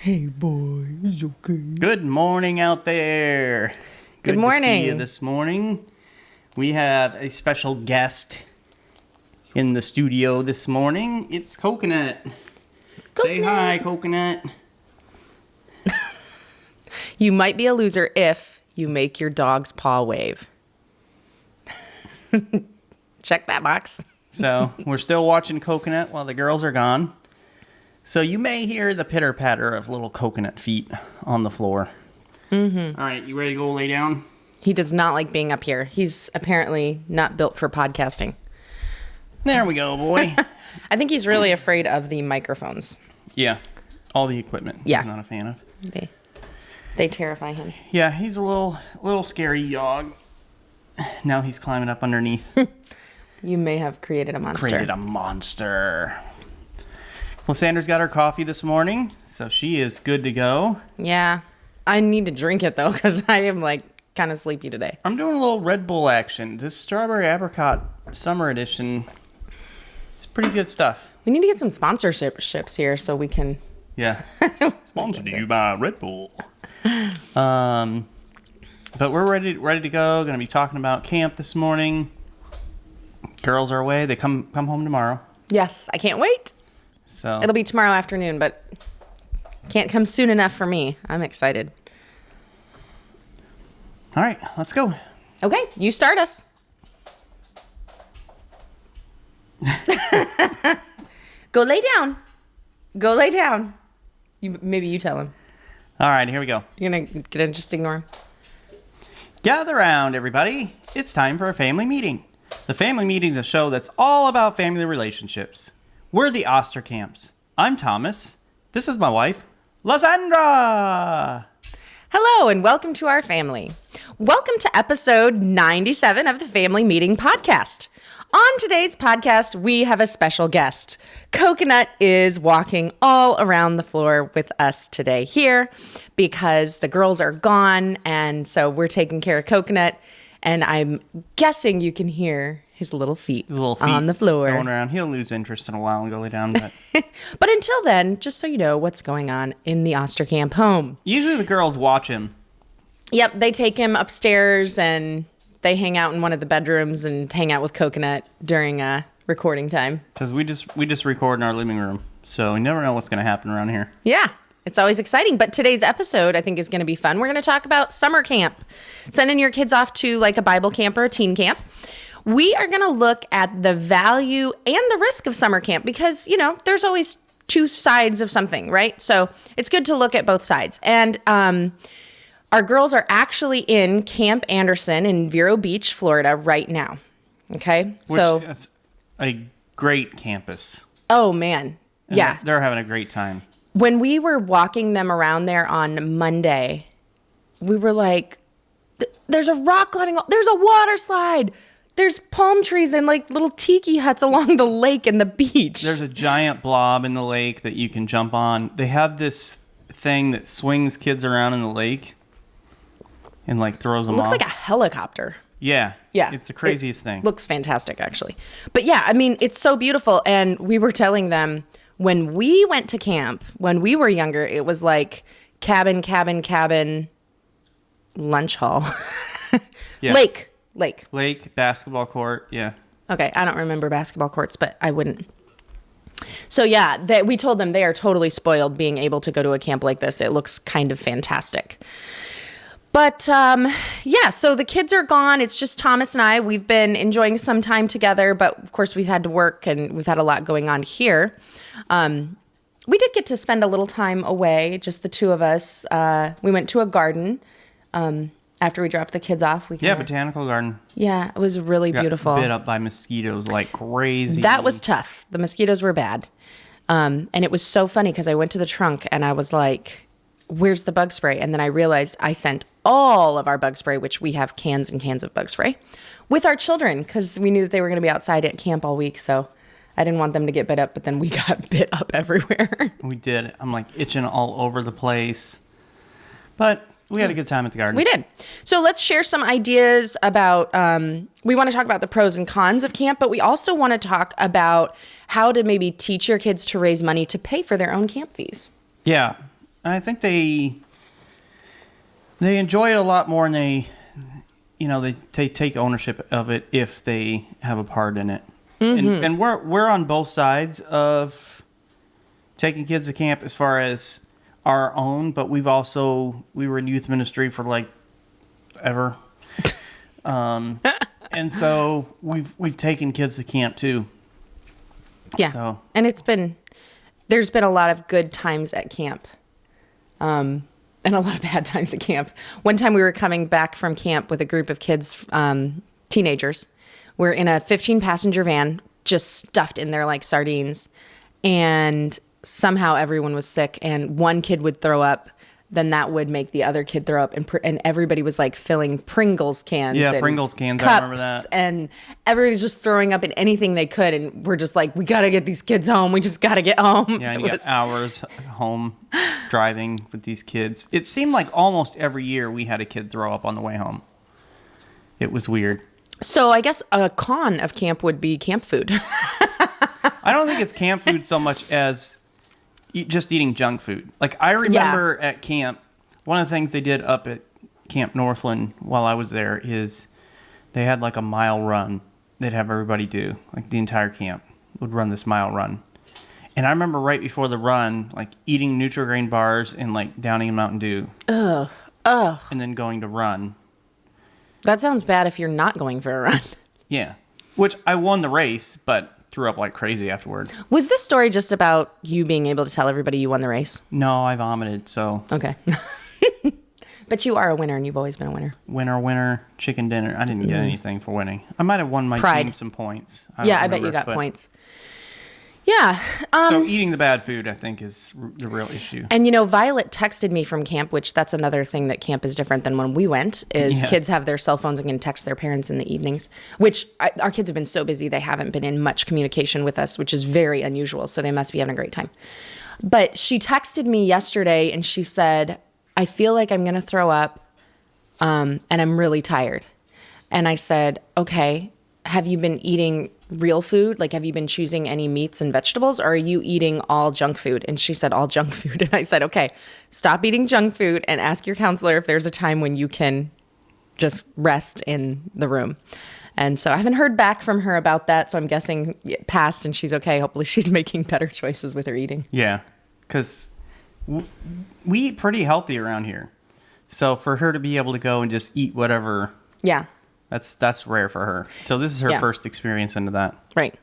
Hey, boys, okay. Good morning out there. Good morning. To see you this morning. We have a special guest in the studio this morning. It's Coconut. Say hi, Coconut. You might be a loser if you make your dog's paw wave. Check that box. So, we're still watching Coconut while the girls are gone. So, you may hear the pitter-patter of little Coconut feet on the floor. Mm-hmm. All right, you ready to go lay down? He does not like being up here. He's apparently not built for podcasting. There we go, boy. I think he's really afraid of the microphones. Yeah, all the equipment Yeah. he's not a fan of. They terrify him. Yeah, he's a little scary dog. Now he's climbing up underneath. You may have created a monster. Lysandra's got her coffee this morning, so she is good to go. Yeah. I need to drink it, though, because I am, kind of sleepy today. I'm doing a little Red Bull action. This strawberry apricot summer edition is pretty good stuff. We need to get some sponsorships here so we can... Yeah. Sponsored to you by Red Bull. But we're ready to go. Going to be talking about camp this morning. Girls are away. They come home tomorrow. Yes, I can't wait. So It'll be tomorrow afternoon, but can't come soon enough for me. I'm excited. all right, let's go. Okay, you start us. Go lay down. Go lay down. Maybe you tell him. All right, here we go. You're gonna just ignore him. Gather round, everybody. It's time for a family meeting. The family meeting is a show that's all about family relationships. We're the Osterkamps. I'm Thomas. This is my wife, Lysandra. Hello and welcome to our family. Welcome to episode 97 of the Family Meeting Podcast. On today's podcast, we have a special guest. Coconut is walking all around the floor with us today here because the girls are gone, and so we're taking care of Coconut, and I'm guessing you can hear his little feet on the floor. Going around. He'll lose interest in a while and go lay down. But But until then, just so you know what's going on in the Osterkamp home. usually the girls watch him. Yep, they take him upstairs and they hang out in one of the bedrooms and hang out with Coconut during recording time. Because we just record in our living room. So we never know what's going to happen around here. Yeah, it's always exciting. But today's episode, I think, is going to be fun. We're going to talk about summer camp, sending your kids off to like a Bible camp or a teen camp. We are going to look at the value and the risk of summer camp because, there's always two sides of something, right? So it's good to look at both sides. And our girls are actually in Camp Anderson in Vero Beach, Florida right now. Okay? That's a great campus. Oh, man. And yeah. They're having a great time. When we were walking them around there on Monday, we were like, there's a rock climbing, there's a water slide. There's palm trees and little tiki huts along the lake and the beach. There's a giant blob in the lake that you can jump on. They have this thing that swings kids around in the lake and throws them off. It looks like a helicopter. Yeah. Yeah. It's the craziest thing. Looks fantastic, actually. But yeah, I mean, it's so beautiful. And we were telling them when we went to camp, when we were younger, it was like cabin, lunch hall. Yeah. Lake, basketball court, yeah. Okay, I don't remember basketball courts, but I wouldn't. So yeah, we told them they are totally spoiled being able to go to a camp like this. It looks kind of fantastic. But yeah, so the kids are gone. It's just Thomas and I. We've been enjoying some time together, but of course we've had to work and we've had a lot going on here. We did get to spend a little time away, just the two of us. We went to a garden. After we dropped the kids off, Botanical garden. Yeah, it was really beautiful. Got bit up by mosquitoes like crazy. That was tough. The mosquitoes were bad. And it was so funny because I went to the trunk and I was like, where's the bug spray? And then I realized I sent all of our bug spray, which we have cans and cans of bug spray, with our children because we knew that they were going to be outside at camp all week. So I didn't want them to get bit up, but then we got bit up everywhere. We did. I'm itching all over the place. But we had a good time at the garden. We did. So let's share some ideas about, we want to talk about the pros and cons of camp, but we also want to talk about how to maybe teach your kids to raise money to pay for their own camp fees. Yeah. I think they enjoy it a lot more, and they take ownership of it if they have a part in it. Mm-hmm. And we're on both sides of taking kids to camp as far as our own, but we were in youth ministry for like ever. And so we've taken kids to camp too. Yeah. So. And there's been a lot of good times at camp. And a lot of bad times at camp. One time we were coming back from camp with a group of kids, teenagers. We're in a 15-passenger van, just stuffed in there like sardines. And somehow everyone was sick, and one kid would throw up. Then that would make the other kid throw up, and everybody was like filling Pringles cans. Yeah, and Pringles cans. Cups, I remember that. And everybody's just throwing up in anything they could, and we're just like, we got to get these kids home. We just got to get home. Yeah, and you got hours home driving with these kids. It seemed like almost every year we had a kid throw up on the way home. It was weird. So I guess a con of camp would be camp food. I don't think it's camp food so much as just eating junk food. Like, I remember at camp, one of the things they did up at Camp Northland while I was there is they had like a mile run they'd have everybody do. Like, the entire camp would run this mile run. And I remember right before the run, like, eating Nutri-Grain bars and like downing a Mountain Dew. Ugh. And then going to run. That sounds bad if you're not going for a run. Yeah. Which I won the race, but threw up like crazy afterward. Was this story just about you being able to tell everybody you won the race? No, I vomited, so. Okay. But you are a winner, and you've always been a winner. Winner, chicken dinner. I didn't get anything for winning. I might have won my team some points. I bet you got points. Yeah. So eating the bad food, I think, is the real issue. And, Violet texted me from camp, which that's another thing that camp is different than when we went, is kids have their cell phones and can text their parents in the evenings, which our kids have been so busy, they haven't been in much communication with us, which is very unusual. So they must be having a great time. But she texted me yesterday and she said, I feel like I'm going to throw up and I'm really tired. And I said, okay, have you been eating real food? Like, have you been choosing any meats and vegetables, or are you eating all junk food? And she said, all junk food. And I said, okay, stop eating junk food and ask your counselor if there's a time when you can just rest in the room. And so I haven't heard back from her about that. So I'm guessing it passed and she's okay. Hopefully she's making better choices with her eating. Yeah, because we eat pretty healthy around here. So for her to be able to go and just eat whatever. Yeah. That's rare for her. So this is her first experience into that. Right.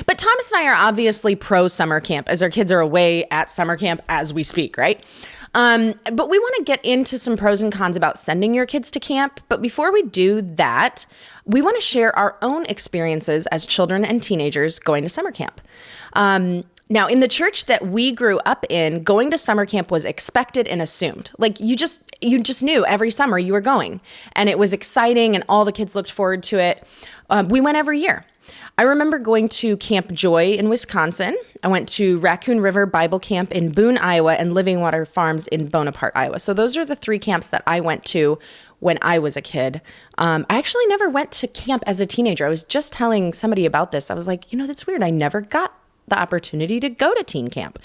But Thomas and I are obviously pro summer camp, as our kids are away at summer camp as we speak, right? But we want to get into some pros and cons about sending your kids to camp. But before we do that, we want to share our own experiences as children and teenagers going to summer camp. Now, in the church that we grew up in, going to summer camp was expected and assumed. Like, you just knew every summer you were going, and it was exciting, and all the kids looked forward to it. We went every year. I remember going to Camp Joy in Wisconsin. I went to Raccoon River Bible Camp in Boone, Iowa, and Living Water Farms in Bonaparte, Iowa. So those are the 3 camps that I went to when I was a kid. I actually never went to camp as a teenager. I was just telling somebody about this. I was like, that's weird. I never got the opportunity to go to teen camp.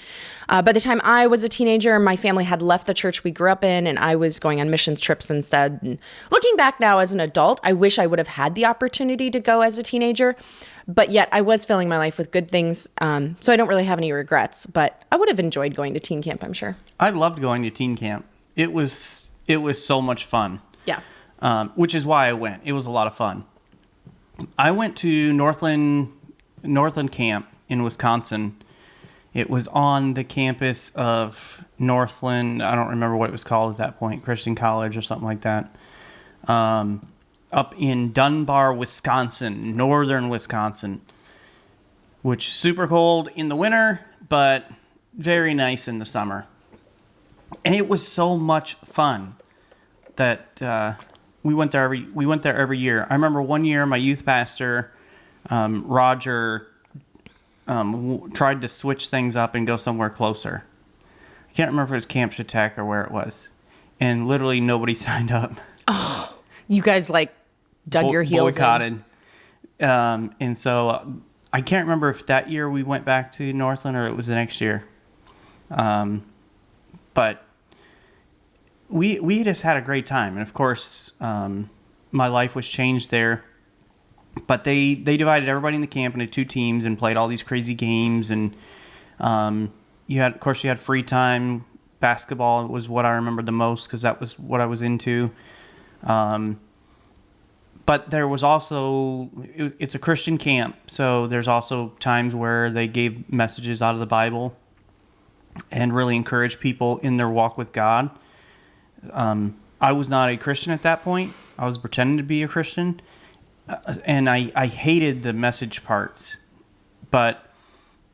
By the time I was a teenager, my family had left the church we grew up in, and I was going on missions trips instead. And looking back now as an adult, I wish I would have had the opportunity to go as a teenager, but yet I was filling my life with good things. So I don't really have any regrets, but I would have enjoyed going to teen camp, I'm sure. I loved going to teen camp. It was so much fun. Yeah. Which is why I went. It was a lot of fun. I went to Northland Camp in Wisconsin. It was on the campus of Northland. I don't remember what it was called at that point, Christian College or something like that. Up in Dunbar, Wisconsin, northern Wisconsin, which super cold in the winter, but very nice in the summer. And it was so much fun that we went there every year. I remember one year my youth pastor, Roger, tried to switch things up and go somewhere closer. I can't remember if it was Camp Chautauqua or where it was. And literally nobody signed up. Oh, you guys dug your heels boycotted. And so I can't remember if that year we went back to Northland or it was the next year. but we just had a great time. And of course, my life was changed there. But they divided everybody in the camp into 2 teams and played all these crazy games. And you had free time. Basketball was what I remember the most because that was what I was into. But there was also, it's a Christian camp, so there's also times where they gave messages out of the Bible and really encouraged people in their walk with God. I was not a Christian at that point. I was pretending to be a Christian, and I hated the message parts. But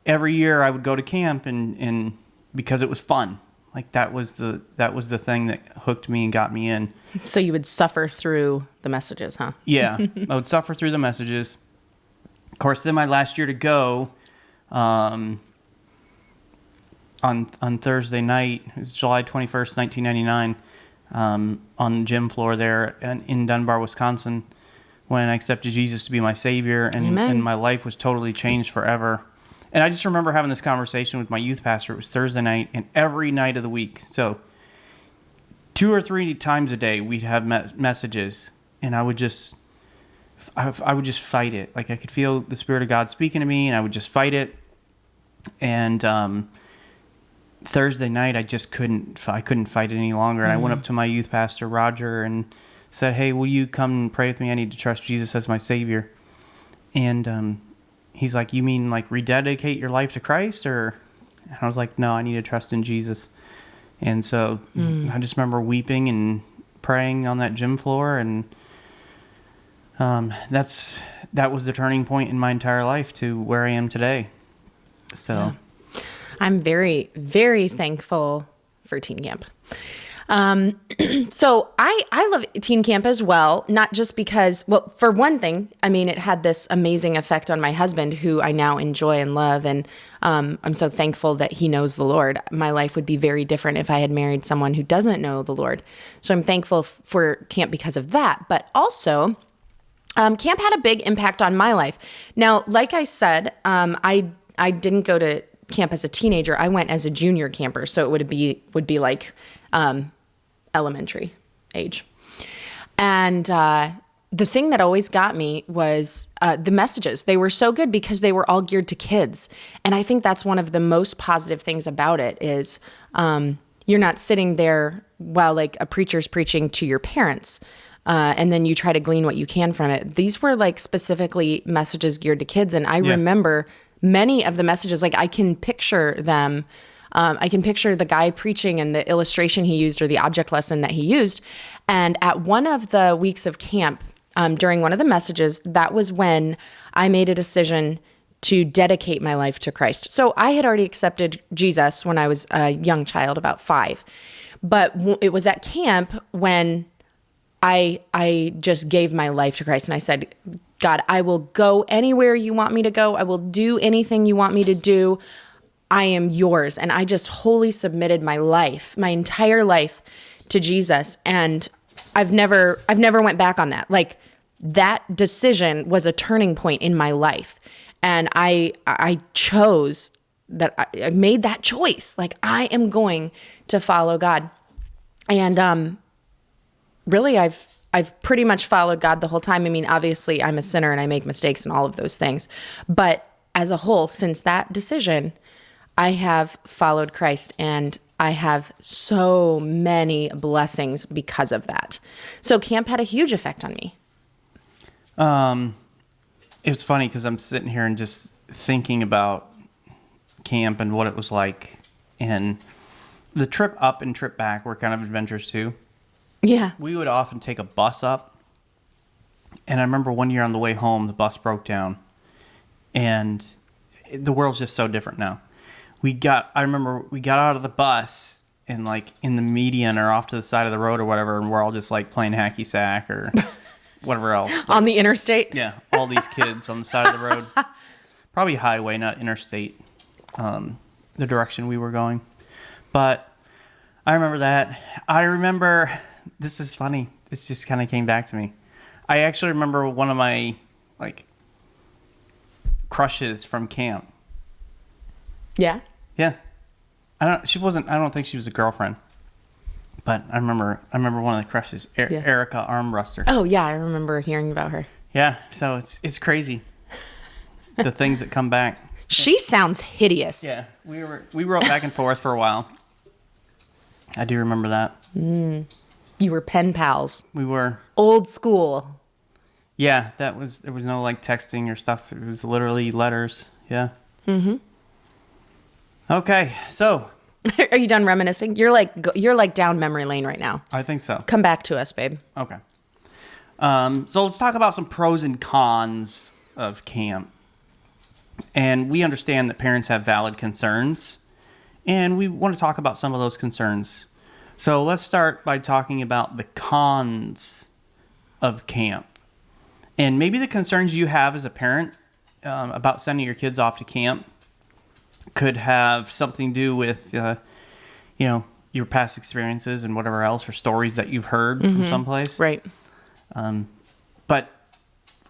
every year I would go to camp and because it was fun. Like that was the thing that hooked me and got me in. So you would suffer through the messages, huh? Yeah, I would suffer through the messages. Of course, then my last year to go, on Thursday night, it was July 21st, 1999, on the gym floor there in Dunbar, Wisconsin, when I accepted Jesus to be my Savior, and my life was totally changed forever. And I just remember having this conversation with my youth pastor. It was Thursday night, and every night of the week. So 2 or 3 times a day, we'd have messages, and I would just fight it. Like I could feel the Spirit of God speaking to me, and I would just fight it. And Thursday night, I couldn't fight it any longer. And I went up to my youth pastor, Roger, and said, "Hey, will you come and pray with me? I need to trust Jesus as my Savior." And he's like, "You mean like rededicate your life to Christ?" And I was like, "No, I need to trust in Jesus." And so I just remember weeping and praying on that gym floor, and that was the turning point in my entire life to where I am today. So yeah. I'm very, very thankful for teen camp. So I love teen camp as well, not just because, well, for one thing, I mean, it had this amazing effect on my husband, who I now enjoy and love. And I'm so thankful that he knows the Lord. My life would be very different if I had married someone who doesn't know the Lord. So I'm thankful for camp because of that. But also, camp had a big impact on my life. Now, like I said, I didn't go to camp as a teenager. I went as a junior camper. So it would be like elementary age. And the thing that always got me was the messages. They were so good because they were all geared to kids. And I think that's one of the most positive things about it is you're not sitting there while like a preacher's preaching to your parents and then you try to glean what you can from it. These were like specifically messages geared to kids. And I remember many of the messages, like I can picture them. I can picture the guy preaching and the illustration he used or the object lesson that he used. And at one of the weeks of camp, during one of the messages, that was when I made a decision to dedicate my life to Christ. So I had already accepted Jesus when I was a young child, about 5. But it was at camp when I just gave my life to Christ. And I said, God, I will go anywhere you want me to go. I will do anything you want me to do. I am yours. And I just wholly submitted my life, my entire life to Jesus. And I've never went back on that. Like that decision was a turning point in my life. And I chose that. I made that choice. Like I am going to follow God. And really I've pretty much followed God the whole time. I mean, obviously I'm a sinner and I make mistakes and all of those things. But as a whole, since that decision, I have followed Christ, and I have so many blessings because of that. So camp had a huge effect on me. It was funny because I'm sitting here and just thinking about camp and what it was like. And the trip up and trip back were kind of adventures too. Yeah. We would often take a bus up. And I remember one year on the way home, the bus broke down. And the world's just so different now. I remember we got out of the bus and like in the median or off to the side of the road or whatever, and we're all just like playing hacky sack or whatever else. Like, on the interstate? Yeah, all these kids on the side of the road. Probably highway, not interstate, the direction we were going. But I remember that. I remember, this is funny. This just kind of came back to me. I actually remember one of my like crushes from camp. Yeah. Yeah. I don't think she was a girlfriend. But I remember one of the crushes, Erica Armbruster. Oh yeah, I remember hearing about her. Yeah, so it's crazy. The things that come back. She sounds hideous. Yeah, we wrote back and forth for a while. I do remember that. You were pen pals. We were Old school. Yeah, there was no like texting or stuff. It was literally letters. Yeah. Mm-hmm. Okay, so Are you done reminiscing? You're like down memory lane right now. I think so. Come back to us, babe. Okay. So let's talk about some pros and cons of camp. And we understand that parents have valid concerns, and we want to talk about some of those concerns. So let's start by talking about the cons of camp. And maybe the concerns you have as a parent about sending your kids off to camp could have something to do with, your past experiences and whatever else, or stories that you've heard from someplace. Right. But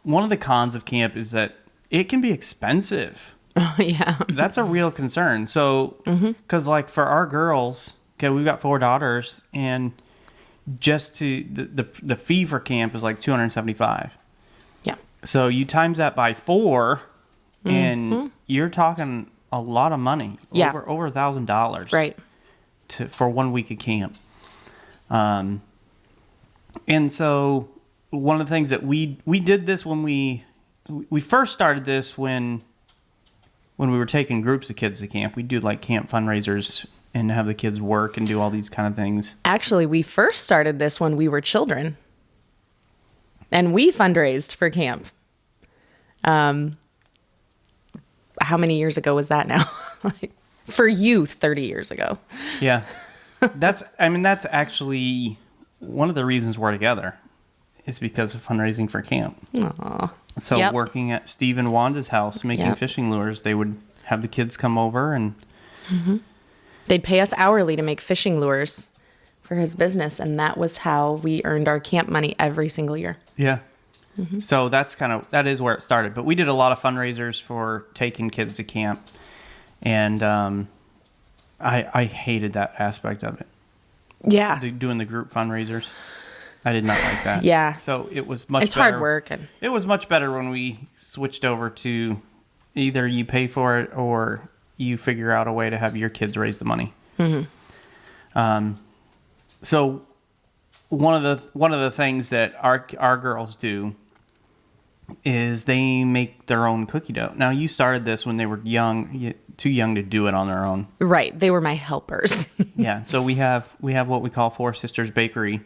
one of the cons of camp is that it can be expensive. Oh, yeah. That's a real concern. So, because like for our girls, okay, we've got 4 daughters, and just to the fee for camp is like $275. Yeah. So you times that by 4, and you're talking a lot of money. Yeah. Over $1,000. Right. For 1 week of camp. And so one of the things that we did this when we first started this when we were taking groups of kids to camp. We do like camp fundraisers and have the kids work and do all these kind of things. Actually, we first started this when we were children. And we fundraised for camp. How many years ago was that now? For you, 30 years ago. Yeah. That's actually one of the reasons we're together is because of fundraising for camp. Aww. So working at Steve and Wanda's house, making fishing lures, they would have the kids come over and... They'd pay us hourly to make fishing lures for his business, and that was how we earned our camp money every single year. Yeah. So that is where it started. But we did a lot of fundraisers for taking kids to camp, and I hated that aspect of it. Yeah. Doing the group fundraisers. I did not like that. Yeah. So it was much better. It's hard work. It was much better when we switched over to either you pay for it or you figure out a way to have your kids raise the money. So one of the things that our girls do is they make their own cookie dough. Now, you started this when they were young, too young to do it on their own. Right. They were my helpers. Yeah. So we have what we call Four Sisters Bakery,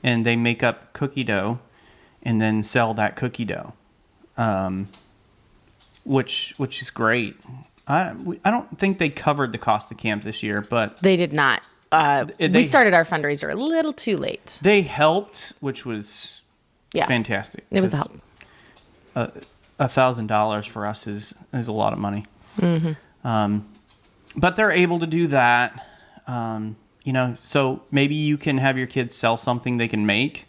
and they make up cookie dough and then sell that cookie dough, which is great. I don't think they covered the cost of camp this year, but They did not. We started our fundraiser a little too late. they helped, which was fantastic. It was a help. $1,000 for us is a lot of money. But they're able to do that. So maybe you can have your kids sell something they can make,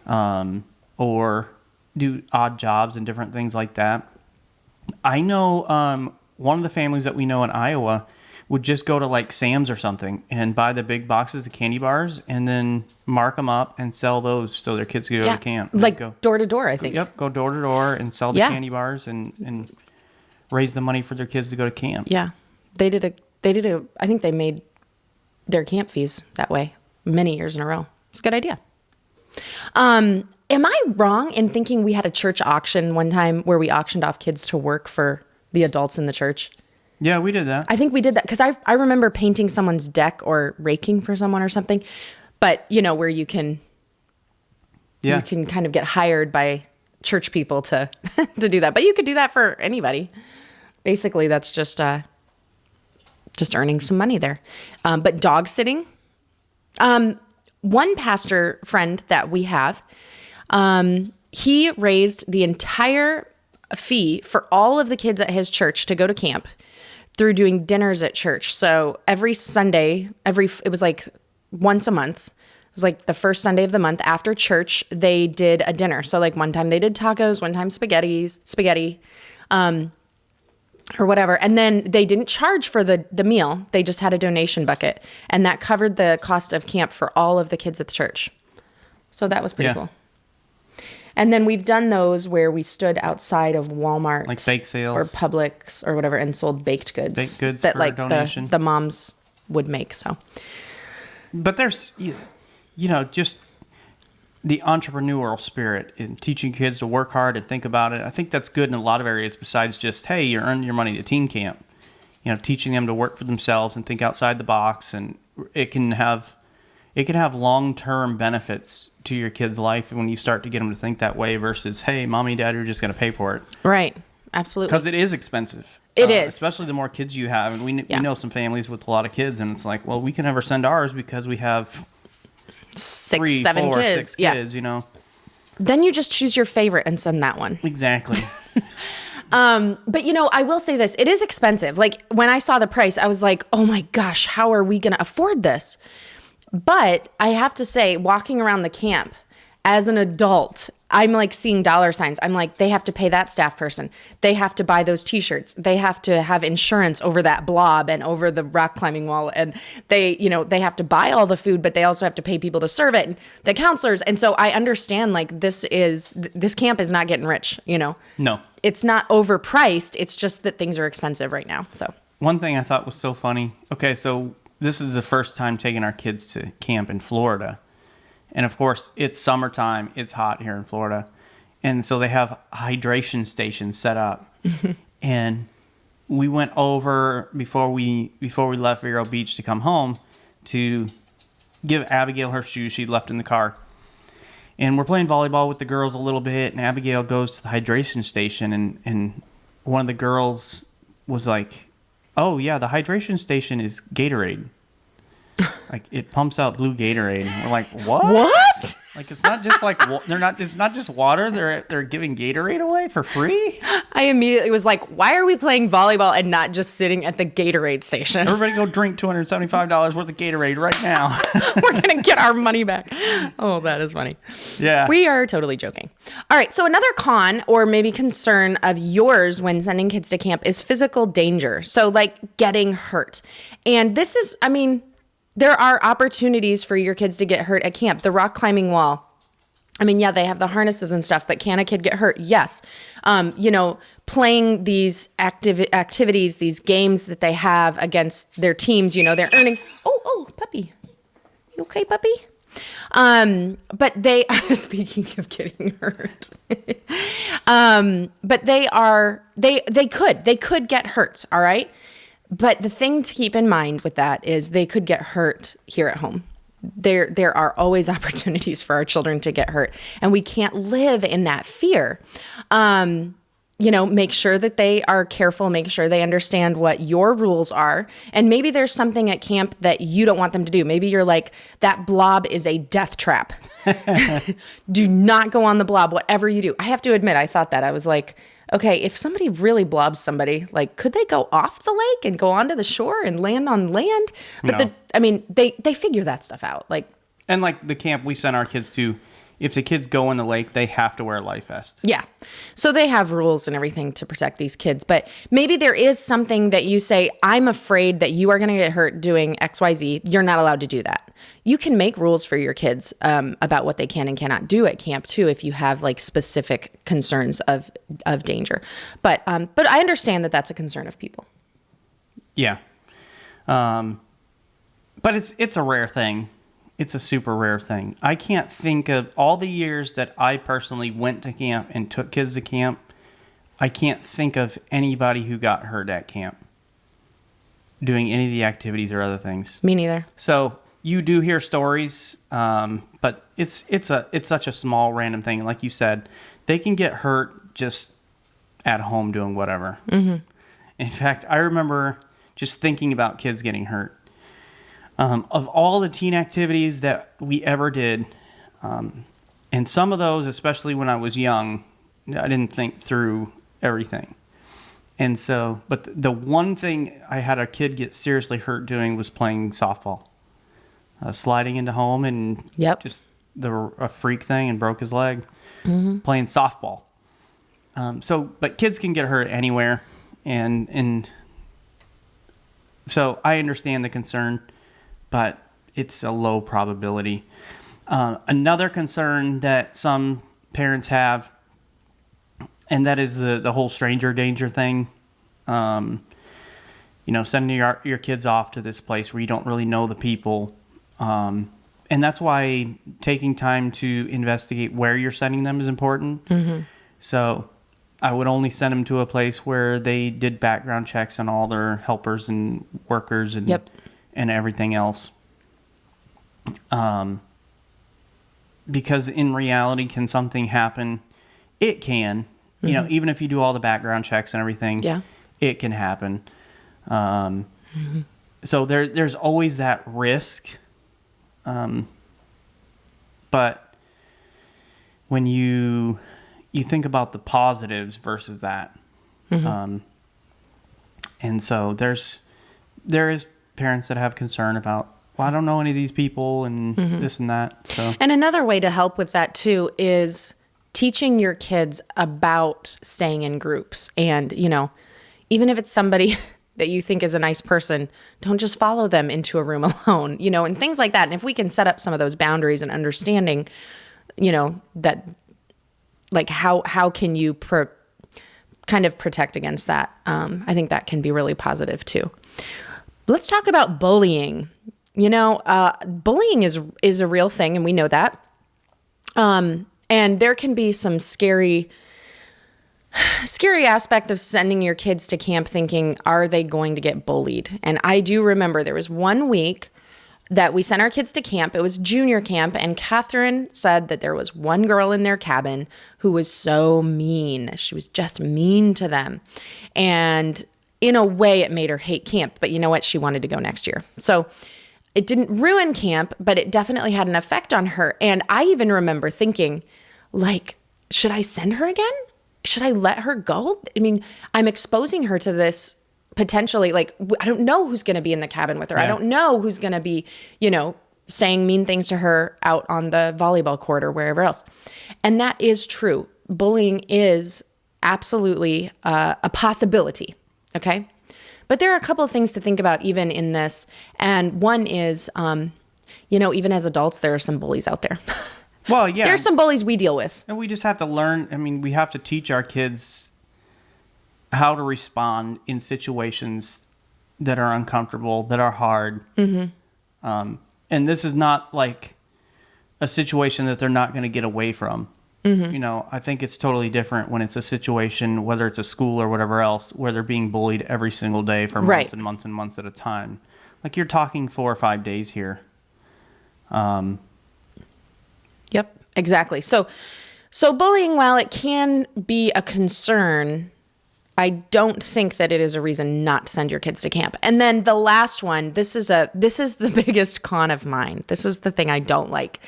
or do odd jobs and different things like that. I know one of the families that we know in Iowa would just go to like Sam's or something and buy the big boxes of candy bars and then mark them up and sell those so their kids could go to camp. Like door to door, I think. Yep, go door to door and sell the candy bars and raise the money for their kids to go to camp. Yeah. They did I think they made their camp fees that way many years in a row. It's a good idea. Am I wrong in thinking we had a church auction one time where we auctioned off kids to work for the adults in the church? Yeah, we did that. I think we did that because I remember painting someone's deck or raking for someone or something. But, where you can kind of get hired by church people to do that. But you could do that for anybody. Basically, that's just earning some money there. But dog sitting, one pastor friend that we have, he raised the entire fee for all of the kids at his church to go to camp through doing dinners at church. So every Sunday, it was like once a month. It was like the first Sunday of the month after church, they did a dinner. So like one time they did tacos, one time spaghetti. or whatever. And then they didn't charge for the meal. They just had a donation bucket. And that covered the cost of camp for all of the kids at the church. So that was pretty cool. And then we've done those where we stood outside of Walmart. Like bake sales. Or Publix or whatever and sold baked goods. Baked goods that for like donation. the moms would make, so. But there's, just the entrepreneurial spirit in teaching kids to work hard and think about it. I think that's good in a lot of areas besides just, hey, you earned your money to teen camp. Teaching them to work for themselves and think outside the box, and it can have long-term benefits to your kid's life when you start to get them to think that way versus, hey, mommy and dad are just going to pay for it. Right. Absolutely. Because it is expensive. It is. Especially the more kids you have. And we know some families with a lot of kids, and it's like, well, we can never send ours because we have 6, 7 kids. 6 kids, Then you just choose your favorite and send that one. Exactly. But I will say this, it is expensive. Like when I saw the price, I was like, oh my gosh, how are we going to afford this? But I have to say, walking around the camp as an adult, I'm like seeing dollar signs. I'm like, they have to pay that staff person. They have to buy those t-shirts. They have to have insurance over that blob and over the rock climbing wall. And they have to buy all the food, but they also have to pay people to serve it and the counselors. And so I understand like this camp is not getting rich, No. It's not overpriced. It's just that things are expensive right now. So one thing I thought was so funny. Okay, so this is the first time taking our kids to camp in Florida. And of course, it's summertime. It's hot here in Florida. And so they have hydration stations set up. And we went over before we left Vero Beach to come home to give Abigail her shoes she'd left in the car. And we're playing volleyball with the girls a little bit, and Abigail goes to the hydration station, and one of the girls was like, oh, yeah, the hydration station is Gatorade. Like, it pumps out blue Gatorade. And we're like, what? What? Like, it's not just like, it's not just water. They're giving Gatorade away for free? I immediately was like, why are we playing volleyball and not just sitting at the Gatorade station? Everybody go drink $275 worth of Gatorade right now. We're going to get our money back. Oh, that is funny. Yeah. We are totally joking. All right. So another con or maybe concern of yours when sending kids to camp is physical danger. So like getting hurt. And this is, there are opportunities for your kids to get hurt at camp. The rock climbing wall. Yeah, they have the harnesses and stuff, but can a kid get hurt? Yes. Playing these activities, these games that they have against their teams, they're earning. Oh, puppy. You okay, puppy? But they, speaking of getting hurt, but they could get hurt. All right. But the thing to keep in mind with that is they could get hurt here at home. There are always opportunities for our children to get hurt, and we can't live in that fear. Make sure that they are careful, make sure they understand what your rules are. And maybe there's something at camp that you don't want them to do. Maybe you're like, that blob is a death trap. Do not go on the blob, whatever you do. I have to admit, I thought that. I was like, okay, if somebody really blobs somebody, like, could they go off the lake and go onto the shore and land on land? But no. They figure that stuff out. And like the camp we sent our kids to, if the kids go in the lake, they have to wear a life vest. Yeah. So they have rules and everything to protect these kids. But maybe there is something that you say, I'm afraid that you are going to get hurt doing XYZ. You're not allowed to do that. You can make rules for your kids about what they can and cannot do at camp too, if you have like specific concerns of danger. But I understand that that's a concern of people. Yeah. But it's a rare thing. It's a super rare thing. I can't think of all the years that I personally went to camp and took kids to camp. I can't think of anybody who got hurt at camp doing any of the activities or other things. Me neither. So you do hear stories, but it's such a small random thing. Like you said, they can get hurt just at home doing whatever. Mm-hmm. In fact, I remember just thinking about kids getting hurt. Of all the teen activities that we ever did, and some of those, especially when I was young, I didn't think through everything. And so, but the one thing I had a kid get seriously hurt doing was playing softball. Sliding into home and just a freak thing and broke his leg playing softball. But kids can get hurt anywhere. And so I understand the concern, but it's a low probability. Another concern that some parents have, and that is the whole stranger danger thing. Sending your kids off to this place where you don't really know the people. And that's why taking time to investigate where you're sending them is important. Mm-hmm. So I would only send them to a place where they did background checks on all their helpers and workers and and everything else. Because in reality, can something happen? It can. Mm-hmm. Even if you do all the background checks and everything, it can happen. So there's always that risk. But when you think about the positives versus that, and so there is parents that have concern about, well, I don't know any of these people and this and that. So, and another way to help with that too is teaching your kids about staying in groups. And, even if it's somebody that you think is a nice person, don't just follow them into a room alone, and things like that. And if we can set up some of those boundaries and understanding, that like how can you kind of protect against that? I think that can be really positive too. Let's talk about bullying. Bullying is a real thing, and we know that. And there can be some scary aspect of sending your kids to camp thinking, are they going to get bullied? And I do remember there was one week that we sent our kids to camp. It was junior camp, and Catherine said that there was one girl in their cabin who was so mean. She was just mean to them. And in a way, it made her hate camp. But you know what? She wanted to go next year. So it didn't ruin camp, but it definitely had an effect on her. And I even remember thinking, like, should I send her again? Should I let her go? I mean, I'm exposing her to this potentially, like, I don't know who's going to be in the cabin with her. Yeah. I don't know who's going to be, saying mean things to her out on the volleyball court or wherever else. And that is true. Bullying is absolutely a possibility. Okay. But there are a couple of things to think about even in this. And one is, even as adults, there are some bullies out there. Well, yeah. There's some bullies we deal with. And we just have to learn. I mean, we have to teach our kids how to respond in situations that are uncomfortable, that are hard. Mm-hmm. And this is not like a situation that they're not going to get away from. Mm-hmm. I think it's totally different when it's a situation, whether it's a school or whatever else, where they're being bullied every single day for months and months and months at a time. Like, you're talking 4 or 5 days here. Yep, exactly. So bullying, while it can be a concern, I don't think that it is a reason not to send your kids to camp. And then the last one, this is the biggest con of mine. This is the thing I don't like.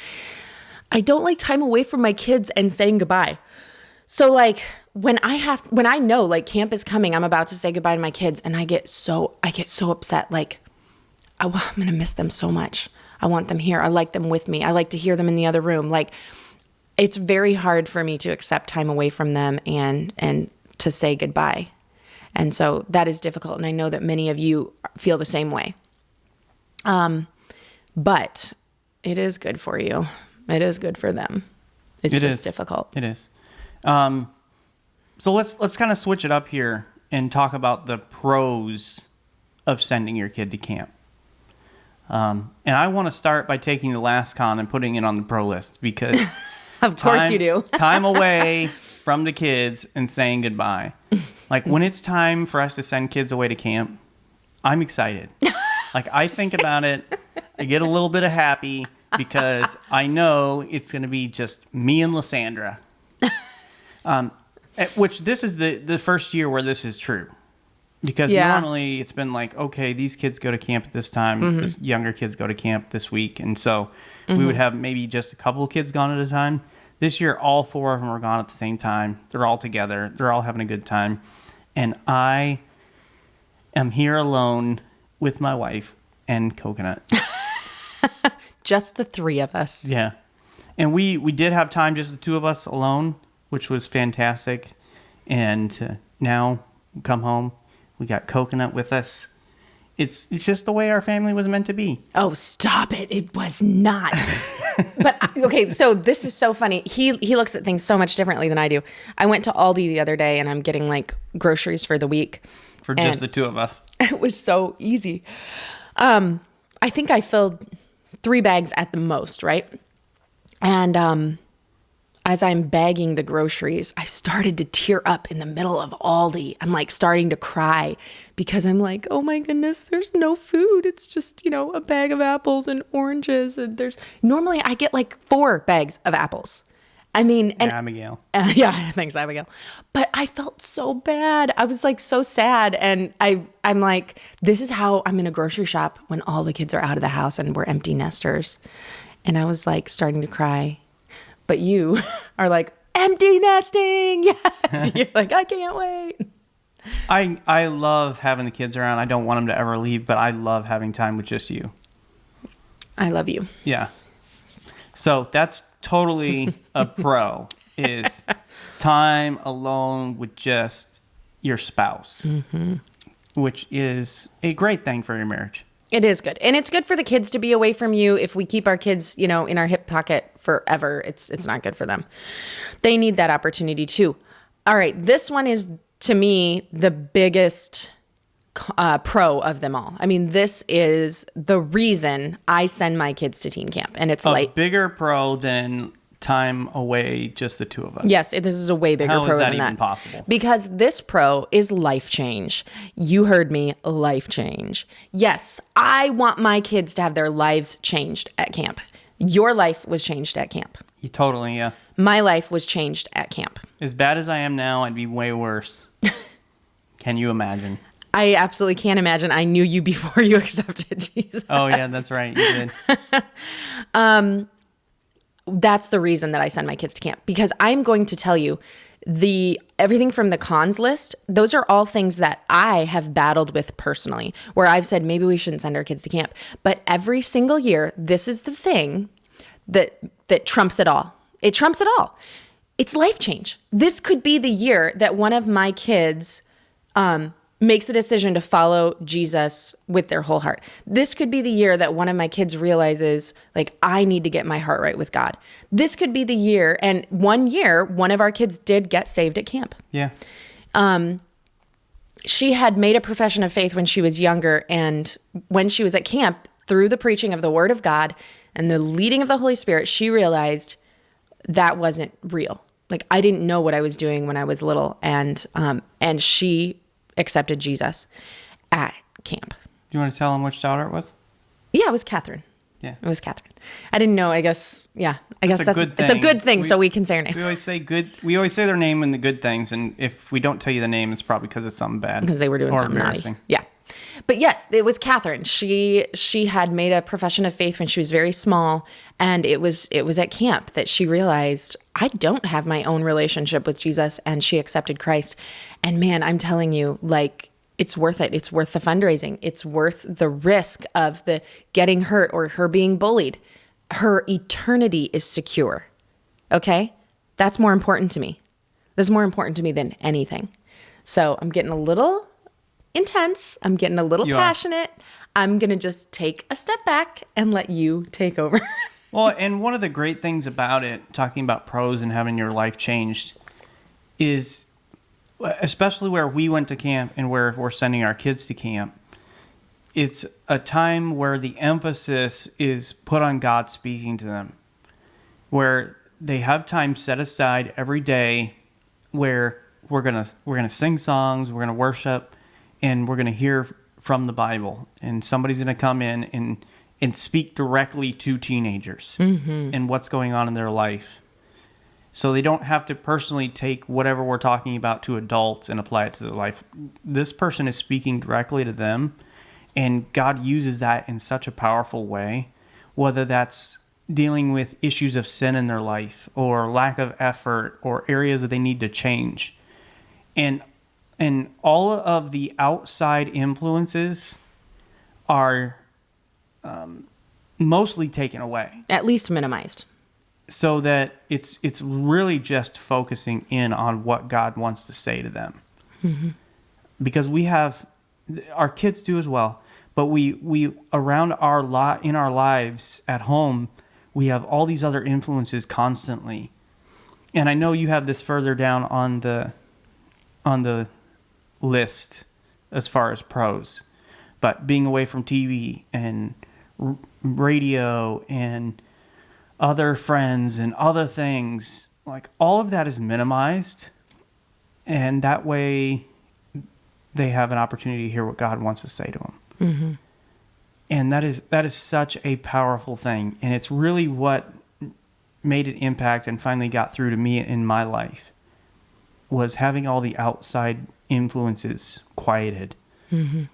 I don't like time away from my kids and saying goodbye. So like when I know like camp is coming, I'm about to say goodbye to my kids, and I get so upset. Like, I'm going to miss them so much. I want them here. I like them with me. I like to hear them in the other room. Like, it's very hard for me to accept time away from them and to say goodbye. And so that is difficult. And I know that many of you feel the same way. But it is good for you. It is good for them. It's just difficult. It is. So let's kind of switch it up here and talk about the pros of sending your kid to camp. And I want to start by taking the last con and putting it on the pro list because of course you do. Time away from the kids and saying goodbye. Like, when it's time for us to send kids away to camp, I'm excited. Like, I think about it. I get a little bit of happy because I know it's going to be just me and Lysandra. Which this is the first year where this is true. Because normally it's been like, okay, these kids go to camp at this time. Mm-hmm. This younger kids go to camp this week. And so we would have maybe just a couple of kids gone at a time. This year, all 4 of them are gone at the same time. They're all together. They're all having a good time. And I am here alone with my wife and Coconut. Just the 3 of us. Yeah. And we did have time, just the 2 of us alone, which was fantastic. And now come home. We got coconut with us. It's just the way our family was meant to be. Oh, stop it. It was not. But okay, so this is so funny. He looks at things so much differently than I do. I went to Aldi the other day and I'm getting like groceries for the week. For just the two of us. It was so easy. I think I filled 3 bags at the most, right? And as I'm bagging the groceries, I started to tear up in the middle of Aldi. I'm like starting to cry because I'm like, oh my goodness, there's no food. It's just, a bag of apples and oranges. And normally I get like 4 bags of apples. I mean, and Abigail. Yeah, thanks, Abigail. But I felt so bad. I was like so sad. And I'm like, this is how I'm in a grocery shop when all the kids are out of the house and we're empty nesters. And I was like starting to cry. But you are like, empty nesting. Yes. You're like, I can't wait. I love having the kids around. I don't want them to ever leave, but I love having time with just you. I love you. Yeah. So that's totally a pro, is time alone with just your spouse, which is a great thing for your marriage. It is good. And it's good for the kids to be away from you. If we keep our kids, in our hip pocket forever, it's not good for them. They need that opportunity too. All right. This one is, to me, the biggest pro of them all. I mean, this is the reason I send my kids to teen camp. And it's a bigger pro than time away, just the two of us. Yes, this is a way bigger pro than that. How is that even possible? Because this pro is life change. You heard me, life change. Yes, I want my kids to have their lives changed at camp. Your life was changed at camp. You totally, yeah. My life was changed at camp. As bad as I am now, I'd be way worse. Can you imagine? I absolutely can't imagine. I knew you before you accepted Jesus. Oh, yeah, that's right. You did. That's the reason that I send my kids to camp, because I'm going to tell you everything from the cons list. Those are all things that I have battled with personally, where I've said, maybe we shouldn't send our kids to camp. But every single year, this is the thing that trumps it all. It trumps it all. It's life change. This could be the year that one of my kids, makes a decision to follow Jesus with their whole heart. This could be the year that one of my kids realizes, like, I need to get my heart right with God. This could be the year, and one year, one of our kids did get saved at camp. Yeah. She had made a profession of faith when she was younger, and when she was at camp, through the preaching of the Word of God and the leading of the Holy Spirit, she realized that wasn't real. Like, I didn't know what I was doing when I was little, and she accepted Jesus at camp. Do you want to tell them which daughter it was? Yeah, it was Catherine. Yeah. It was Catherine. I didn't know. I guess that's a good thing. It's a good thing, so we can say her name. We always say their name and the good things, and if we don't tell you the name, it's probably because it's something bad. Because they were doing something naughty. Yeah. But yes, it was Catherine. She had made a profession of faith when she was very small, and it was at camp that she realized, I don't have my own relationship with Jesus, and she accepted Christ. And man, I'm telling you, like, it's worth it. It's worth the fundraising. It's worth the risk of the getting hurt or her being bullied. Her eternity is secure. Okay? That's more important to me. That's more important to me than anything. So I'm getting a little intense. I'm getting a little passionate. I'm going to just take a step back and let you take over. Well, and one of the great things about it, talking about pros and having your life changed, is especially where we went to camp and where we're sending our kids to camp, it's a time where the emphasis is put on God speaking to them, where they have time set aside every day where we're gonna sing songs, we're gonna worship, and we're gonna hear from the Bible, and somebody's gonna come in and speak directly to teenagers and what's going on in their life. So they don't have to personally take whatever we're talking about to adults and apply it to their life. This person is speaking directly to them, and God uses that in such a powerful way, whether that's dealing with issues of sin in their life or lack of effort or areas that they need to change. And all of the outside influences are mostly taken away. At least minimized. So that it's really just focusing in on what God wants to say to them. Mm-hmm. because our kids do as well, but we around in our lives at home, we have all these other influences constantly. And I know you have this further down on the list as far as pros, but being away from TV and radio and other friends and other things, like all of that is minimized, and that way they have an opportunity to hear what God wants to say to them. Mm-hmm. And that is such a powerful thing, and it's really what made an impact and finally got through to me in my life, was having all the outside influences quieted, mm-hmm.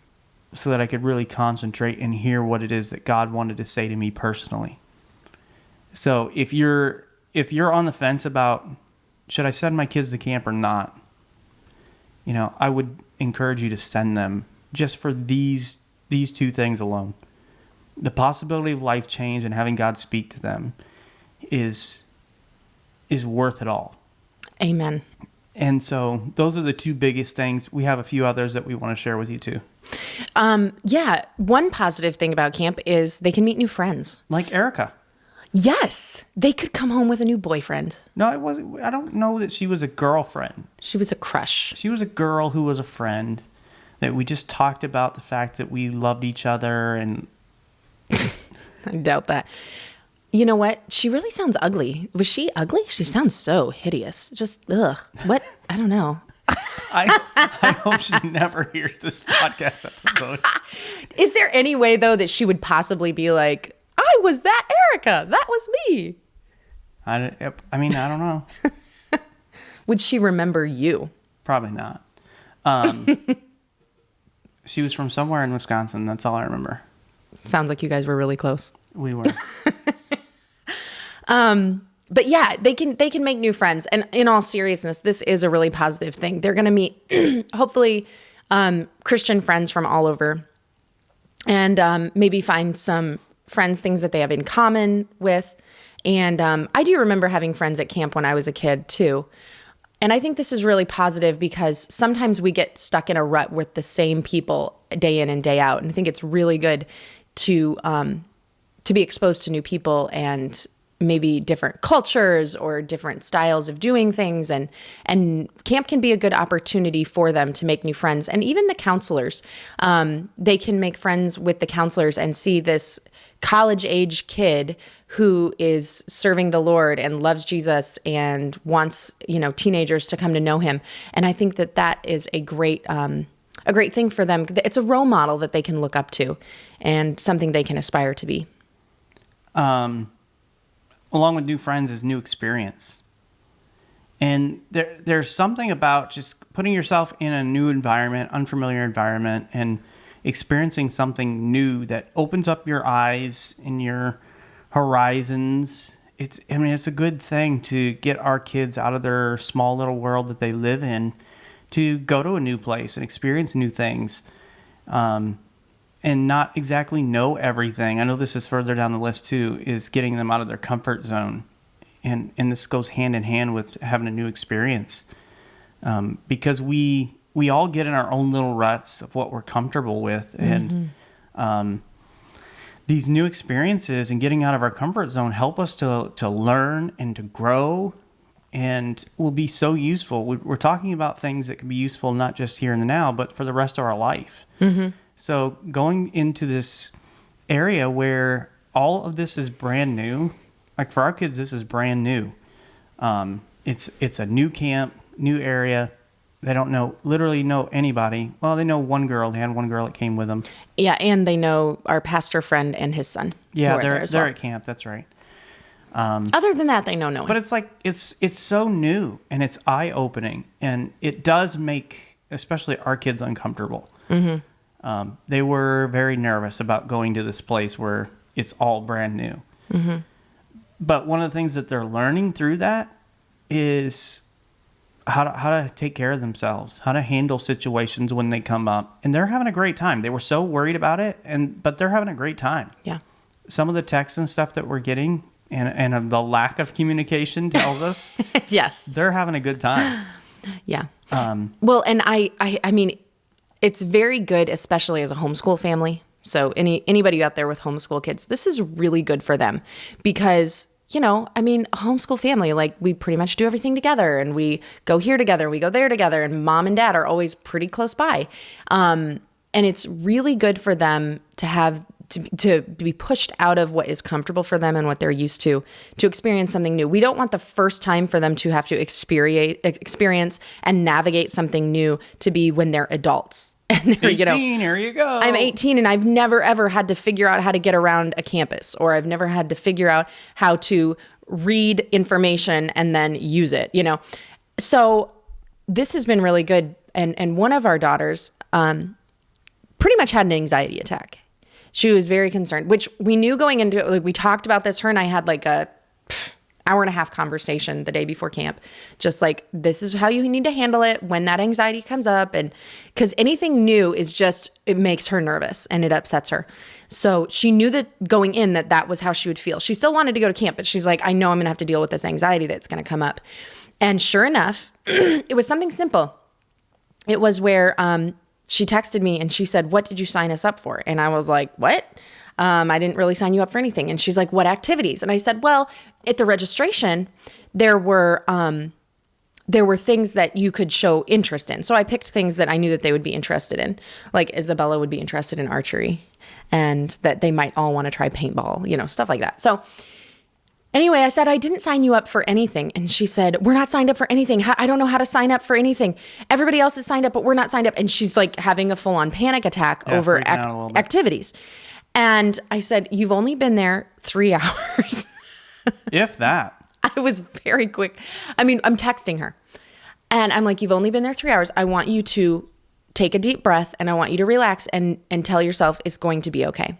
so that I could really concentrate and hear what it is that God wanted to say to me personally. So if you're on the fence about, should I send my kids to camp or not, I would encourage you to send them just for these two things alone. The possibility of life change and having God speak to them is worth it all. Amen. And so those are the two biggest things. We have a few others that we want to share with you too. Yeah. One positive thing about camp is they can meet new friends. Like Erica. Yes. They could come home with a new boyfriend. No, it wasn't. I don't know that she was a girlfriend. She was a crush. She was a girl who was a friend, that we just talked about the fact that we loved each other, and I doubt that. You know what? She really sounds ugly. Was she ugly? She sounds so hideous. Just, ugh. What? I don't know. I hope she never hears this podcast episode. Is there any way, though, that she would possibly be like, I was that Erica. That was me. I mean, I don't know. Would she remember you? Probably not. She was from somewhere in Wisconsin. That's all I remember. Sounds like you guys were really close. We were. But yeah, they can make new friends. And in all seriousness, this is a really positive thing. They're going to meet, hopefully, Christian friends from all over, and maybe find some friends, things that they have in common with. And I do remember having friends at camp when I was a kid too. And I think this is really positive because sometimes we get stuck in a rut with the same people day in and day out. And I think it's really good to be exposed to new people and maybe different cultures or different styles of doing things. And camp can be a good opportunity for them to make new friends. And even the counselors, they can make friends with the counselors and see this college-age kid who is serving the Lord and loves Jesus and wants, teenagers to come to know him. And I think that is a great thing for them. It's a role model that they can look up to and something they can aspire to be. Along with new friends is new experience. And there's something about just putting yourself in a new environment, unfamiliar environment, and experiencing something new that opens up your eyes and your horizons. It's a good thing to get our kids out of their small little world that they live in, to go to a new place and experience new things, and not exactly know everything. I know this is further down the list too, is getting them out of their comfort zone. And this goes hand in hand with having a new experience, because we all get in our own little ruts of what we're comfortable with. And these new experiences and getting out of our comfort zone help us to learn and to grow, and will be so useful. We're talking about things that can be useful not just here and now, but for the rest of our life. Mm-hmm. So going into this area where all of this is brand new, like for our kids, this is brand new. It's a new camp, new area. They don't literally know anybody. Well, they know one girl. They had one girl that came with them. Yeah, and they know our pastor friend and his son. Yeah, they're at camp. That's right. Other than that, they know no one. But it's like it's so new and it's eye-opening, and it does make especially our kids uncomfortable. Mm-hmm. They were very nervous about going to this place where it's all brand new. Mm-hmm. But one of the things that they're learning through that is how to take care of themselves, how to handle situations when they come up. And they're having a great time. They were so worried about it, but they're having a great time. Yeah. Some of the texts and stuff that we're getting and the lack of communication tells us yes, they're having a good time. Yeah. Well, and I mean, it's very good, especially as a homeschool family. So anybody out there with homeschool kids, this is really good for them because, a homeschool family, like we pretty much do everything together and we go here together, we go there together, and mom and dad are always pretty close by. And it's really good for them to have to be pushed out of what is comfortable for them and what they're used to experience something new. We don't want the first time for them to have to experience and navigate something new to be when they're adults. And they're, 18, here you go. I'm 18 and I've never ever had to figure out how to get around a campus, or I've never had to figure out how to read information and then use it, So this has been really good. And one of our daughters pretty much had an anxiety attack. She was very concerned, which we knew going into it. Like, we talked about this. Her and I had like a hour and a half conversation the day before camp. Just like, this is how you need to handle it when that anxiety comes up. And because anything new it makes her nervous and it upsets her. So she knew that going in that was how she would feel. She still wanted to go to camp, but she's like, I know I'm going to have to deal with this anxiety that's going to come up. And sure enough, it was something simple. It was where, she texted me and she said, what did you sign us up for? And I was like, what? I didn't really sign you up for anything. And she's like, what activities? And I said, well, at the registration, there were things that you could show interest in. So I picked things that I knew that they would be interested in. Like Isabella would be interested in archery and that they might all want to try paintball, stuff like that. So anyway, I said, I didn't sign you up for anything. And she said, we're not signed up for anything. I don't know how to sign up for anything. Everybody else is signed up, but we're not signed up. And she's like having a full-on panic attack over activities. And I said, you've only been there 3 hours. If that. I was very quick. I'm texting her. And I'm like, you've only been there 3 hours. I want you to take a deep breath and I want you to relax and tell yourself it's going to be okay.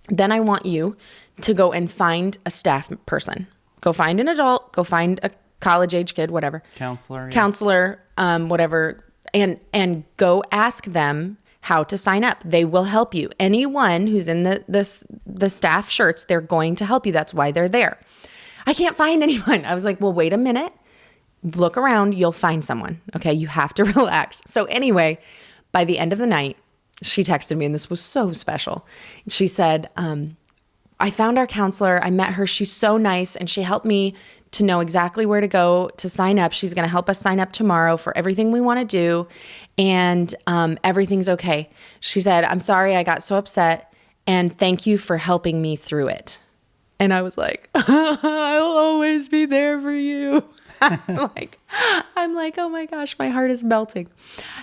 Then I want you to go and find a staff person. Go find an adult, go find a college age kid, whatever. Counselor, whatever. And go ask them how to sign up. They will help you. Anyone who's in the staff shirts, they're going to help you. That's why they're there. I can't find anyone. I was like, well, wait a minute. Look around. You'll find someone. Okay. You have to relax. So anyway, by the end of the night, she texted me and this was so special. She said, I found our counselor. I met her. She's so nice. And she helped me to know exactly where to go to sign up. She's going to help us sign up tomorrow for everything we want to do. And everything's okay. She said, I'm sorry I got so upset. And thank you for helping me through it. And I was like, I'll always be there for you. I'm like, oh my gosh, my heart is melting.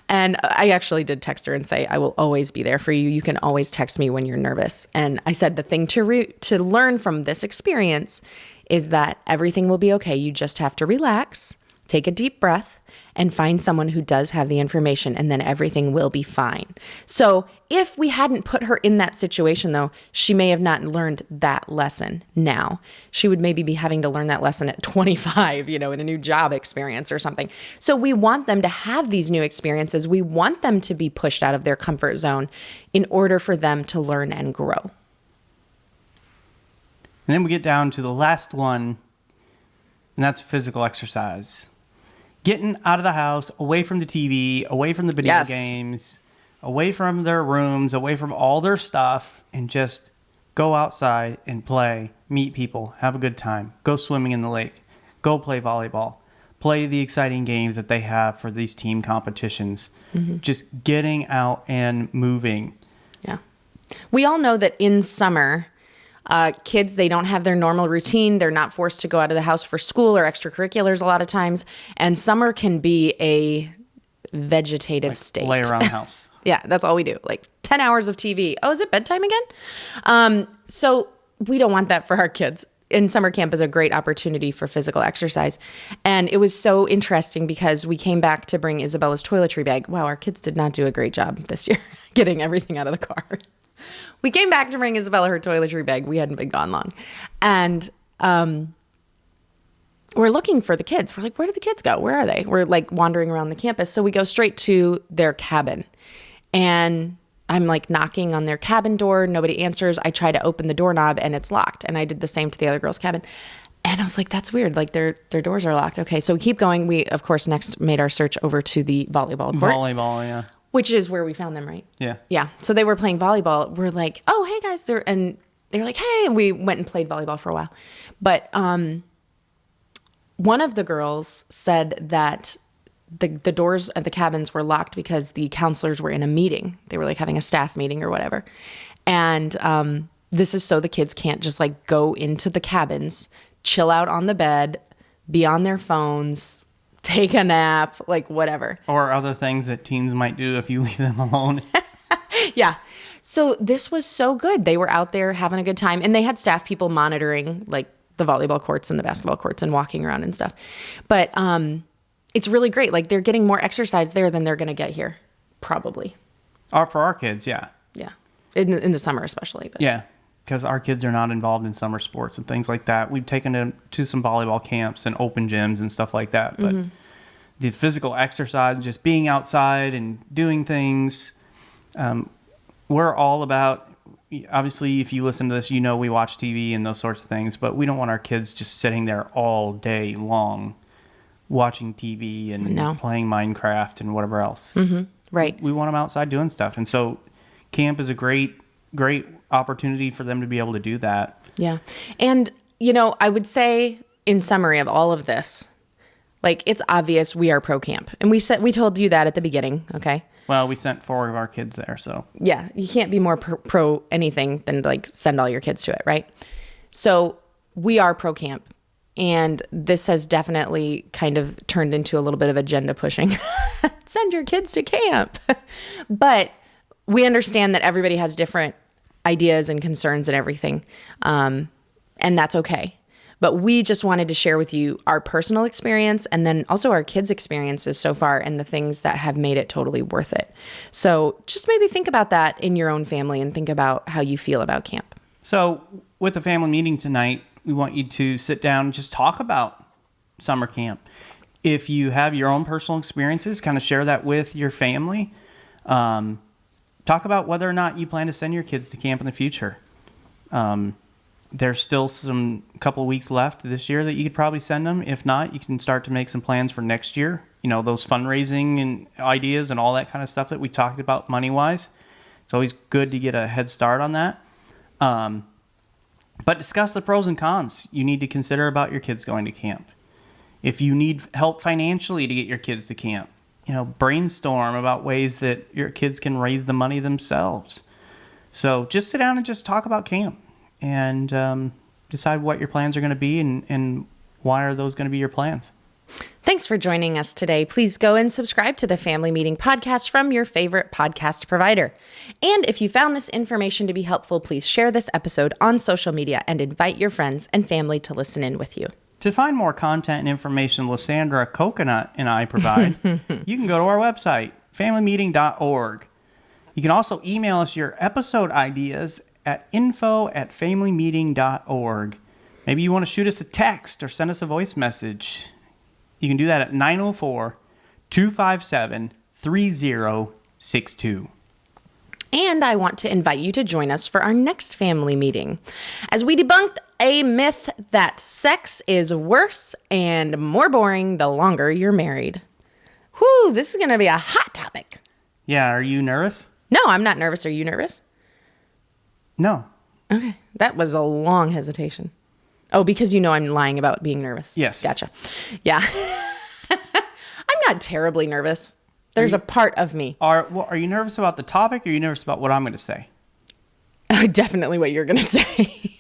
And I actually did text her and say, I will always be there for you. You can always text me when you're nervous. And I said, the thing to learn from this experience is that everything will be okay. You just have to relax, take a deep breath, and find someone who does have the information, and then everything will be fine. So if we hadn't put her in that situation, though, she may have not learned that lesson now. She would maybe be having to learn that lesson at 25, in a new job experience or something. So we want them to have these new experiences. We want them to be pushed out of their comfort zone in order for them to learn and grow. And then we get down to the last one, and that's physical exercise. Getting out of the house, away from the TV, away from the video games, away from their rooms, away from all their stuff, and just go outside and play, meet people, have a good time, go swimming in the lake, go play volleyball, play the exciting games that they have for these team competitions. Mm-hmm. Just getting out and moving. Yeah. We all know that in summer, kids, they don't have their normal routine. They're not forced to go out of the house for school or extracurriculars a lot of times. And summer can be a vegetative state. Lay around the house. Yeah, that's all we do. Like 10 hours of TV. Oh, is it bedtime again? So we don't want that for our kids. And summer camp is a great opportunity for physical exercise. And it was so interesting because we came back to bring Isabella's toiletry bag. Wow, our kids did not do a great job this year getting everything out of the car. We came back to bring Isabella her toiletry bag. We hadn't been gone long. And we're looking for the kids. We're like, where did the kids go? Where are they? We're like wandering around the campus. So we go straight to their cabin. And I'm like knocking on their cabin door. Nobody answers. I try to open the doorknob and it's locked. And I did the same to the other girls' cabin. And I was like, that's weird. Like their doors are locked. Okay, so we keep going. We, of course, next made our search over to the volleyball court. Volleyball, yeah. Which is where we found them, right? Yeah. Yeah. So they were playing volleyball. We're like, oh, hey guys. They're like, hey, and we went and played volleyball for a while. But one of the girls said that the doors at the cabins were locked because the counselors were in a meeting. They were like having a staff meeting or whatever. And this is so the kids can't just like go into the cabins, chill out on the bed, be on their phones, take a nap, like whatever. Or other things that teens might do if you leave them alone. Yeah. So this was so good. They were out there having a good time, and they had staff people monitoring like the volleyball courts and the basketball courts and walking around and stuff. But it's really great. Like they're getting more exercise there than they're going to get here, probably. Or for our kids, yeah. Yeah. In the summer especially. But. Yeah, because our kids are not involved in summer sports and things like that. We've taken them to some volleyball camps and open gyms and stuff like that. But the physical exercise, just being outside and doing things, we're all about, obviously, if you listen to this, you know we watch TV and those sorts of things, but we don't want our kids just sitting there all day long watching TV and playing Minecraft and whatever else. Mm-hmm. Right. We want them outside doing stuff. And so camp is a great opportunity for them to be able to do that. Yeah. And, I would say in summary of all of this, like it's obvious we are pro camp. And we told you that at the beginning. Okay. Well, we sent 4 of our kids there, so. Yeah. You can't be more pro anything than like send all your kids to it. Right. So we are pro camp. And this has definitely kind of turned into a little bit of agenda pushing. Send your kids to camp. But we understand that everybody has different ideas and concerns and everything. And that's okay. But we just wanted to share with you our personal experience and then also our kids' experiences so far and the things that have made it totally worth it. So just maybe think about that in your own family and think about how you feel about camp. So with the family meeting tonight, we want you to sit down and just talk about summer camp. If you have your own personal experiences, kind of share that with your family. Talk about whether or not you plan to send your kids to camp in the future. There's still some couple weeks left this year that you could probably send them. If not, you can start to make some plans for next year. Those fundraising and ideas and all that kind of stuff that we talked about money-wise. It's always good to get a head start on that. But discuss the pros and cons you need to consider about your kids going to camp. If you need help financially to get your kids to camp, brainstorm about ways that your kids can raise the money themselves. So just sit down and just talk about camp and decide what your plans are going to be and why are those going to be your plans. Thanks for joining us today. Please go and subscribe to the Family Meeting Podcast from your favorite podcast provider. And if you found this information to be helpful, please share this episode on social media and invite your friends and family to listen in with you. To find more content and information Lysandra, Coconut, and I provide, you can go to our website, familymeeting.org. You can also email us your episode ideas at info@familymeeting.org. Maybe you want to shoot us a text or send us a voice message. You can do that at 904-257-3062. And I want to invite you to join us for our next family meeting as we debunked a myth that sex is worse and more boring the longer you're married. Whew, this is going to be a hot topic. Yeah, are you nervous? No, I'm not nervous. Are you nervous? No. Okay, that was a long hesitation. Oh, because I'm lying about being nervous. Yes. Gotcha. Yeah. I'm not terribly nervous. There's a part of me. Are you nervous about the topic or are you nervous about what I'm going to say? Definitely what you're going to say.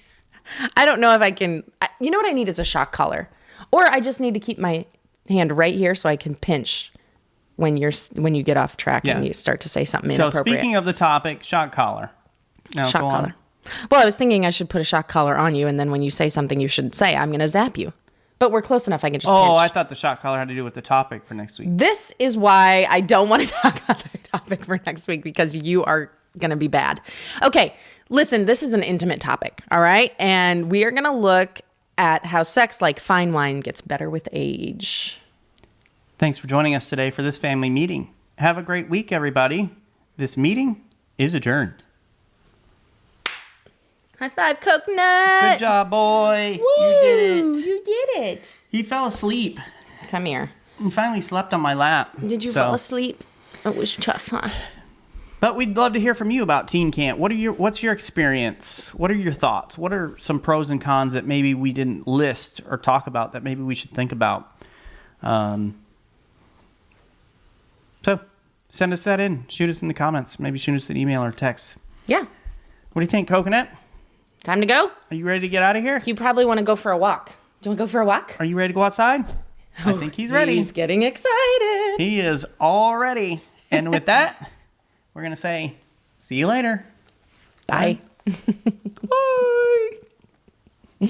I don't know if I can. You know what I need is a shock collar. Or I just need to keep my hand right here so I can pinch when you get off track and you start to say something inappropriate. So speaking of the topic, shock collar. Now, shock collar. Well, I was thinking I should put a shock collar on you, and then when you say something you shouldn't say, I'm going to zap you. But we're close enough, I can just pinch. Oh, I thought the shock collar had to do with the topic for next week. This is why I don't want to talk about the topic for next week, because you are going to be bad. Okay, listen, this is an intimate topic, all right? And we are going to look at how sex, like fine wine, gets better with age. Thanks for joining us today for this family meeting. Have a great week, everybody. This meeting is adjourned. High five, Coconut. Good job, boy. Woo, you did it. You did it. He fell asleep. Come here. He finally slept on my lap. Did you fall asleep? It was tough, huh? But we'd love to hear from you about teen camp. What's your experience? What are your thoughts? What are some pros and cons that maybe we didn't list or talk about that maybe we should think about? So send us that in. Shoot us in the comments. Maybe shoot us an email or text. Yeah. What do you think, Coconut? Time to go? Are you ready to get out of here? You probably want to go for a walk. Do you want to go for a walk? Are you ready to go outside? I think he's ready. He's getting excited. He is all ready. And with that, we're going to say, see you later. Bye. Bye.